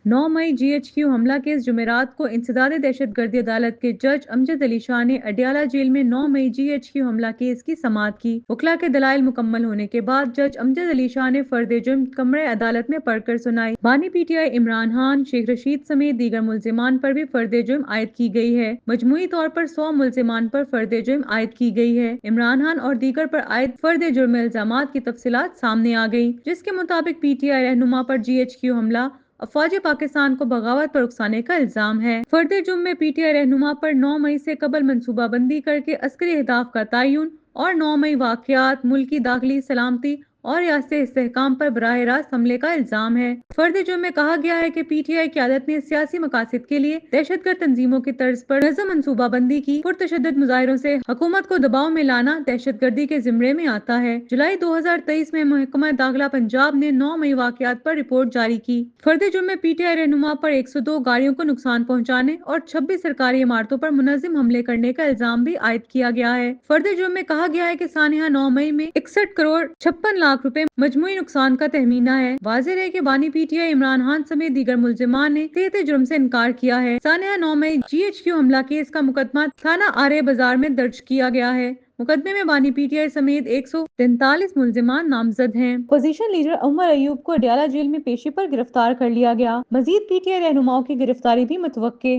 9 मई GHQ हमला case जुमेरात को इंसदाद दहशत गर्दी अदालत के जज अमजद अली शाह ने अडयाला जेल में 9 मई GHQ हमला केस की समाअत की। वकला के दलाइल मुकम्मल होने के बाद जज अमजद अली शाह ने फर्द जुर्म कमरे अदालत में पढ़कर सुनाई। बानी PTI इमरान खान, शेख रशीद समेत दीगर मुल्जिमान पर भी फर्द जुर्म आयद की गई है। मजमूई तौर पर 100 मुल्जिमान पर फर्द जुर्म आयद की गई है। इमरान खान और दीगर पर आयद फर्द जुर्म इल्जामात की तफसीलात सामने आ गई, जिसके मुताबिक PTI रहनुमा पर GHQ हमला अफवाज पाकिस्तान को बगावत पर उकसाने का इल्जाम है। फर्द जुर्म में PTI रहनुमा पर 9 मई से कबल मनसूबा बंदी करके अस्करी अहदाफ का तयन और 9 मई वाकयात, मुल्की दाखिली सलामती और रियासती इस्तेहकाम पर बराह रास्त हमले का इल्जाम है। फर्द जुर्म में कहा गया है कि PTI क़यादत ने सियासी मकासद के लिए दहशतगर्द तंजीमों की तर्ज पर नज़म मनसूबा बंदी की। पुरतशद्दुद मुजाहिरों से हुकूमत को दबाव में लाना दहशतगर्दी के जिम्मे में आता है। जुलाई 2023 में महकमा दाखिला पंजाब ने 9 मई वाकयात पर रिपोर्ट जारी की। फर्द जुर्म में PTI रहनुमा पर 102 गाड़ियों को नुकसान पहुंचाने और 26 सरकारी इमारतों पर मुनज़्ज़म हमले करने का इल्जाम भी आयद किया गया है। फर्द जुर्म में कहा गया है कि सानिया 9 मई में 61 करोड़ 56 लाख रुपए मजमूई नुकसान का तहमीना है। वाज़ेह है कि बानी PTI इमरान खान समेत दीगर मुल्जिमान ने तहत जुर्म से इनकार किया है। सानिया 9 मई GHQ हमला केस का मुकदमा थाना आरे बाजार में दर्ज किया गया है। मुकदमे में बानी PTI समेत 143 मुल्जिमान नामजद हैं। पोजीशन लीडर उमर अयूब को अडयाला जेल में पेशी पर गिरफ्तार कर लिया गया। मजीद PTI रहनुमाओं की गिरफ्तारी भी मुतवक्के।